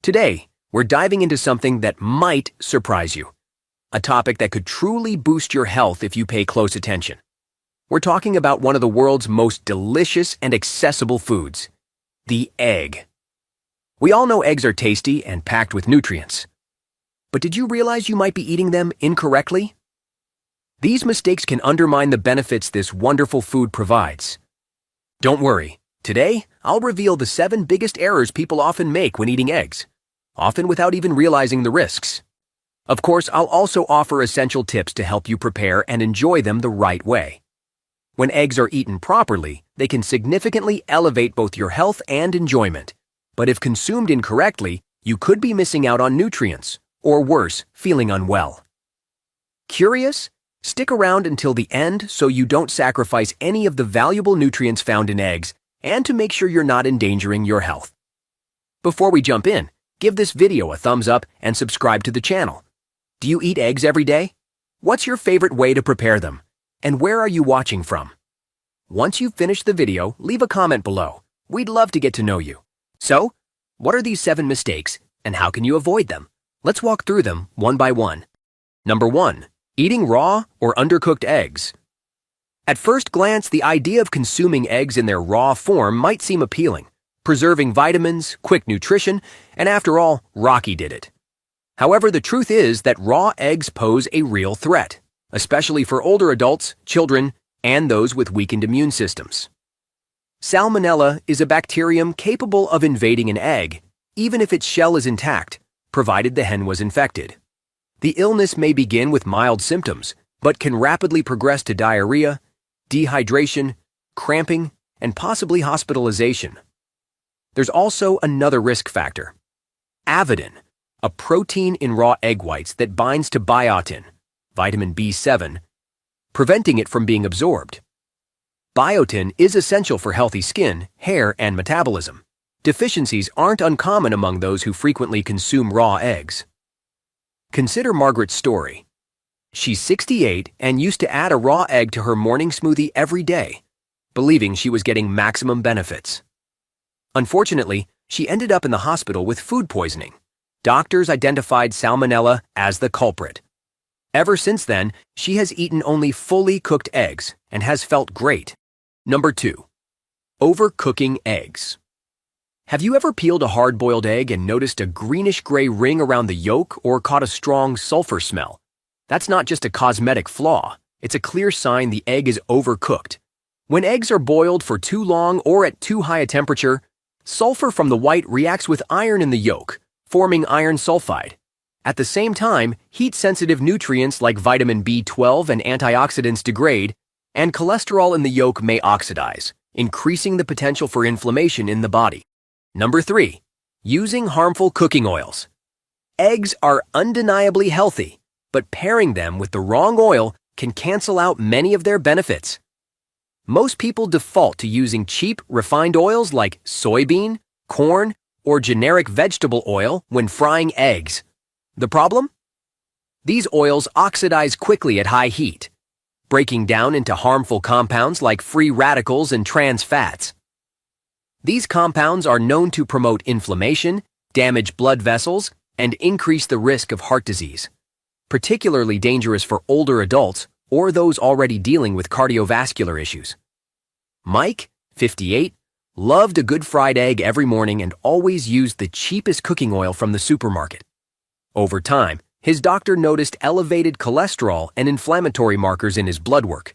Today, we're diving into something that might surprise you. A topic that could truly boost your health if you pay close attention. We're talking about one of the world's most delicious and accessible foods, the egg. We all know eggs are tasty and packed with nutrients. But did you realize you might be eating them incorrectly? These mistakes can undermine the benefits this wonderful food provides. Don't worry, today I'll reveal the 7 biggest errors people often make when eating eggs, often without even realizing the risks. Of course, I'll also offer essential tips to help you prepare and enjoy them the right way. When eggs are eaten properly, they can significantly elevate both your health and enjoyment. But if consumed incorrectly, you could be missing out on nutrients, or worse, feeling unwell. Curious? Stick around until the end so you don't sacrifice any of the valuable nutrients found in eggs and to make sure you're not endangering your health. Before we jump in, give this video a thumbs up and subscribe to the channel. Do you eat eggs every day? What's your favorite way to prepare them? And where are you watching from? Once you've finished the video, leave a comment below. We'd love to get to know you. So, what are these 7 mistakes and how can you avoid them? Let's walk through them one by one. Number 1. Eating raw or undercooked eggs. At first glance, the idea of consuming eggs in their raw form might seem appealing, preserving vitamins, quick nutrition, and after all, Rocky did it. However, the truth is that raw eggs pose a real threat, especially for older adults, children, and those with weakened immune systems. Salmonella is a bacterium capable of invading an egg, even if its shell is intact, provided the hen was infected. The illness may begin with mild symptoms, but can rapidly progress to diarrhea, dehydration, cramping, and possibly hospitalization. There's also another risk factor. Avidin, a protein in raw egg whites that binds to biotin, vitamin B7, preventing it from being absorbed. Biotin is essential for healthy skin, hair, and metabolism. Deficiencies aren't uncommon among those who frequently consume raw eggs. Consider Margaret's story. She's 68 and used to add a raw egg to her morning smoothie every day, believing she was getting maximum benefits. Unfortunately, she ended up in the hospital with food poisoning. Doctors identified salmonella as the culprit. Ever since then, she has eaten only fully cooked eggs and has felt great. Number 2. Overcooking eggs. Have you ever peeled a hard-boiled egg and noticed a greenish-gray ring around the yolk or caught a strong sulfur smell? That's not just a cosmetic flaw. It's a clear sign the egg is overcooked. When eggs are boiled for too long or at too high a temperature, sulfur from the white reacts with iron in the yolk, forming iron sulfide. At the same time, heat-sensitive nutrients like vitamin B12 and antioxidants degrade, and cholesterol in the yolk may oxidize, increasing the potential for inflammation in the body. Number 3. Using harmful cooking oils. Eggs are undeniably healthy, but pairing them with the wrong oil can cancel out many of their benefits. Most people default to using cheap, refined oils like soybean, corn, or generic vegetable oil when frying eggs. The problem? These oils oxidize quickly at high heat, breaking down into harmful compounds like free radicals and trans fats. These compounds are known to promote inflammation, damage blood vessels, and increase the risk of heart disease, particularly dangerous for older adults or those already dealing with cardiovascular issues. Mike, 58, loved a good fried egg every morning and always used the cheapest cooking oil from the supermarket. Over time, his doctor noticed elevated cholesterol and inflammatory markers in his blood work.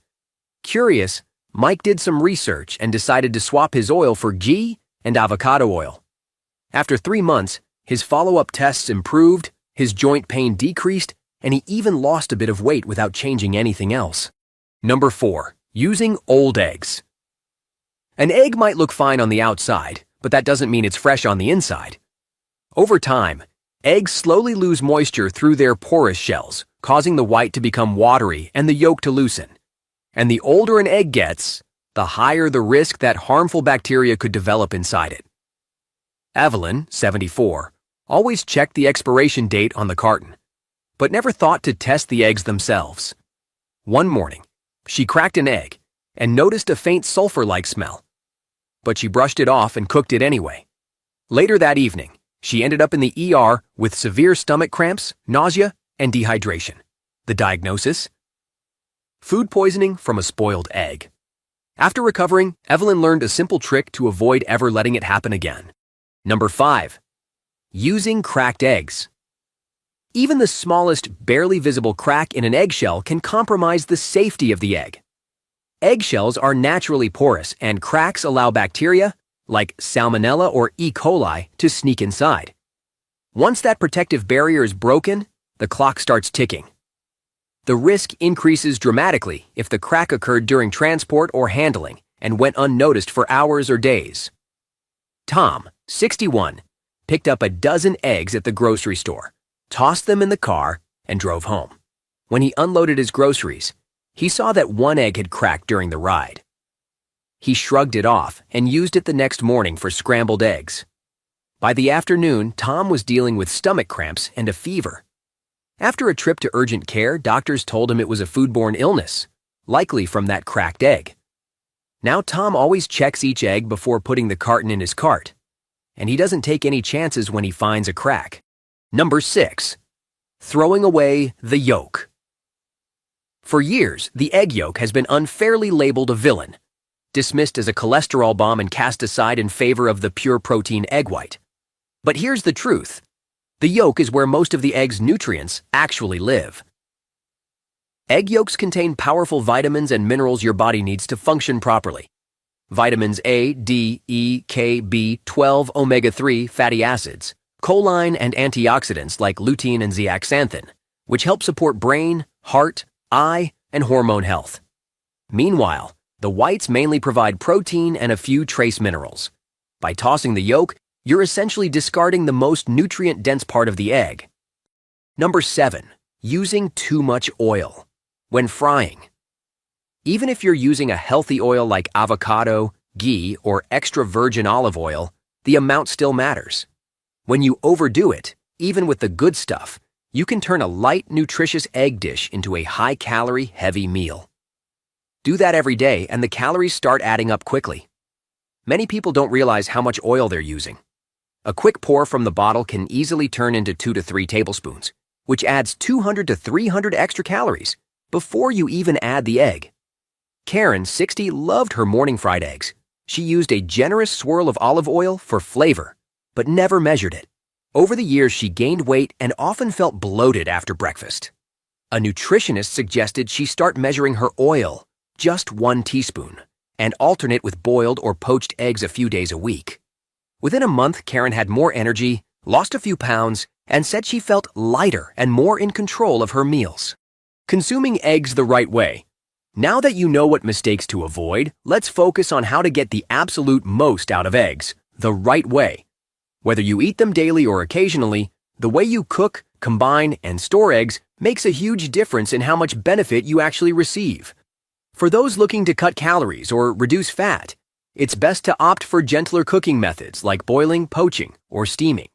Curious, Mike did some research and decided to swap his oil for ghee and avocado oil. After 3 months, his follow-up tests improved, his joint pain decreased, and he even lost a bit of weight without changing anything else. Number 4. Using old eggs. An egg might look fine on the outside, but that doesn't mean it's fresh on the inside. Over time, eggs slowly lose moisture through their porous shells, causing the white to become watery and the yolk to loosen. And the older an egg gets, the higher the risk that harmful bacteria could develop inside it. Evelyn, 74, always checked the expiration date on the carton, but never thought to test the eggs themselves. One morning, she cracked an egg and noticed a faint sulfur-like smell, but she brushed it off and cooked it anyway. Later that evening, She ended up in the ER with severe stomach cramps, nausea, and dehydration. The diagnosis? Food poisoning from a spoiled egg. After recovering, Evelyn learned a simple trick to avoid ever letting it happen again. Number 5. Using cracked eggs. Even the smallest, barely visible crack in an eggshell can compromise the safety of the egg. Eggshells are naturally porous, and cracks allow bacteria, like Salmonella or E. coli, to sneak inside. Once that protective barrier is broken, the clock starts ticking. The risk increases dramatically if the crack occurred during transport or handling and went unnoticed for hours or days. Tom, 61, picked up a dozen eggs at the grocery store, tossed them in the car, and drove home. When he unloaded his groceries, he saw that one egg had cracked during the ride. He shrugged it off and used it the next morning for scrambled eggs. By the afternoon, Tom was dealing with stomach cramps and a fever. After a trip to urgent care, doctors told him it was a foodborne illness, likely from that cracked egg. Now Tom always checks each egg before putting the carton in his cart, and he doesn't take any chances when he finds a crack. Number 6. Throwing away the yolk. For years, the egg yolk has been unfairly labeled a villain, dismissed as a cholesterol bomb and cast aside in favor of the pure protein egg white. But here's the truth. The yolk is where most of the egg's nutrients actually live. Egg yolks contain powerful vitamins and minerals your body needs to function properly. Vitamins A, D, E, K, B12, omega-3 fatty acids, choline, and antioxidants like lutein and zeaxanthin, which help support brain, heart, eye, and hormone health. Meanwhile, the whites mainly provide protein and a few trace minerals. By tossing the yolk, you're essentially discarding the most nutrient-dense part of the egg. Number 7. Using too much oil. When frying. Even if you're using a healthy oil like avocado, ghee, or extra virgin olive oil, the amount still matters. When you overdo it, even with the good stuff, you can turn a light, nutritious egg dish into a high-calorie, heavy meal. Do that every day, and the calories start adding up quickly. Many people don't realize how much oil they're using. A quick pour from the bottle can easily turn into 2 to 3 tablespoons, which adds 200 to 300 extra calories before you even add the egg. Karen, 60, loved her morning fried eggs. She used a generous swirl of olive oil for flavor, but never measured it. Over the years, she gained weight and often felt bloated after breakfast. A nutritionist suggested she start measuring her oil, just 1 teaspoon, and alternate with boiled or poached eggs a few days a week. Within a month, Karen had more energy, lost a few pounds, and said she felt lighter and more in control of her meals. Consuming eggs the right way. Now that you know what mistakes to avoid, let's focus on how to get the absolute most out of eggs, the right way. Whether you eat them daily or occasionally, the way you cook, combine, and store eggs makes a huge difference in how much benefit you actually receive. For those looking to cut calories or reduce fat, it's best to opt for gentler cooking methods like boiling, poaching, or steaming.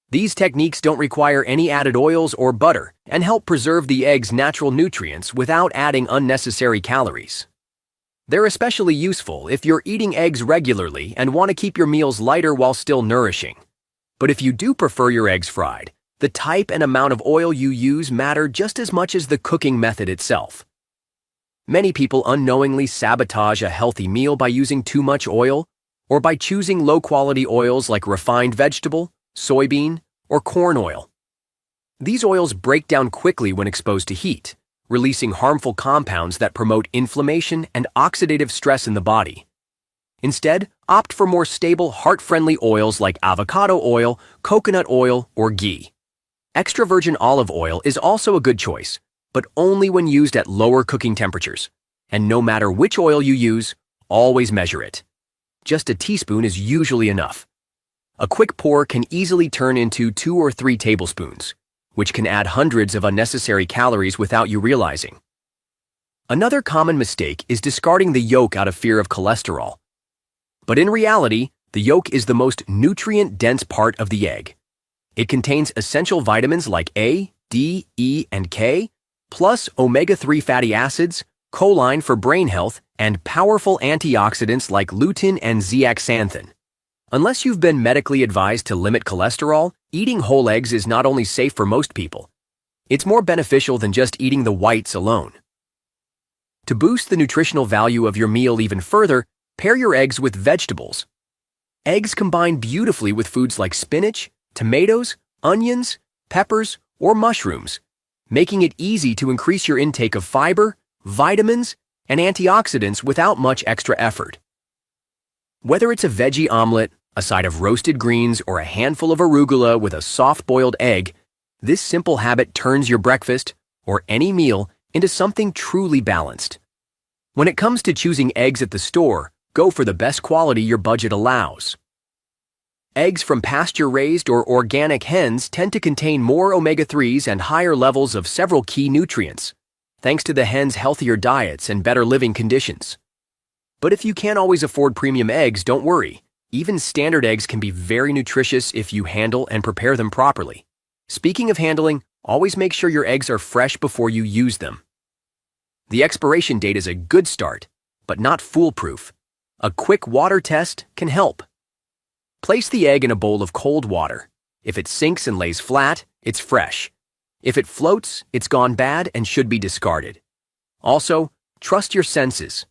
These techniques don't require any added oils or butter and help preserve the egg's natural nutrients without adding unnecessary calories. They're especially useful if you're eating eggs regularly and want to keep your meals lighter while still nourishing. But if you do prefer your eggs fried, the type and amount of oil you use matter just as much as the cooking method itself. Many people unknowingly sabotage a healthy meal by using too much oil or by choosing low-quality oils like refined vegetable, soybean, or corn oil. These oils break down quickly when exposed to heat, releasing harmful compounds that promote inflammation and oxidative stress in the body. Instead, opt for more stable, heart-friendly oils like avocado oil, coconut oil, or ghee. Extra virgin olive oil is also a good choice, but only when used at lower cooking temperatures. And no matter which oil you use, always measure it. Just a teaspoon is usually enough. A quick pour can easily turn into 2 or 3 tablespoons, which can add hundreds of unnecessary calories without you realizing. Another common mistake is discarding the yolk out of fear of cholesterol. But in reality, the yolk is the most nutrient-dense part of the egg. It contains essential vitamins like A, D, E, and K, plus omega-3 fatty acids, choline for brain health, and powerful antioxidants like lutein and zeaxanthin. Unless you've been medically advised to limit cholesterol, eating whole eggs is not only safe for most people, it's more beneficial than just eating the whites alone. To boost the nutritional value of your meal even further, pair your eggs with vegetables. Eggs combine beautifully with foods like spinach, tomatoes, onions, peppers, or mushrooms, making it easy to increase your intake of fiber, vitamins, and antioxidants without much extra effort. Whether it's a veggie omelet, a side of roasted greens, or a handful of arugula with a soft-boiled egg, this simple habit turns your breakfast, or any meal, into something truly balanced. When it comes to choosing eggs at the store, go for the best quality your budget allows. Eggs from pasture-raised or organic hens tend to contain more omega-3s and higher levels of several key nutrients, thanks to the hens' healthier diets and better living conditions. But if you can't always afford premium eggs, don't worry. Even standard eggs can be very nutritious if you handle and prepare them properly. Speaking of handling, always make sure your eggs are fresh before you use them. The expiration date is a good start, but not foolproof. A quick water test can help. Place the egg in a bowl of cold water. If it sinks and lays flat, it's fresh. If it floats, it's gone bad and should be discarded. Also, trust your senses.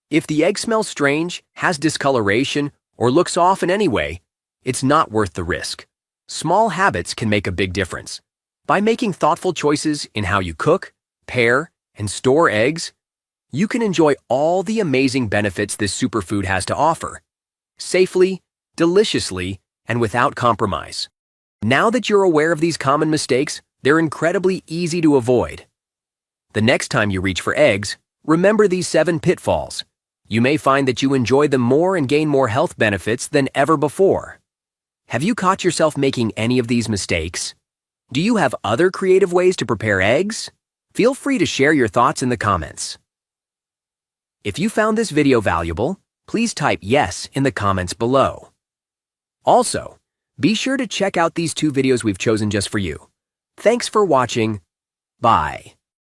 If the egg smells strange, has discoloration, or looks off in any way, it's not worth the risk. Small habits can make a big difference. By making thoughtful choices in how you cook, pair, and store eggs, you can enjoy all the amazing benefits this superfood has to offer, safely, deliciously, and without compromise. Now that you're aware of these common mistakes, they're incredibly easy to avoid. The next time you reach for eggs, remember these 7 pitfalls. You may find that you enjoy them more and gain more health benefits than ever before. Have you caught yourself making any of these mistakes? Do you have other creative ways to prepare eggs? Feel free to share your thoughts in the comments. If you found this video valuable, please type yes in the comments below. Also, be sure to check out these 2 videos we've chosen just for you. Thanks for watching. Bye.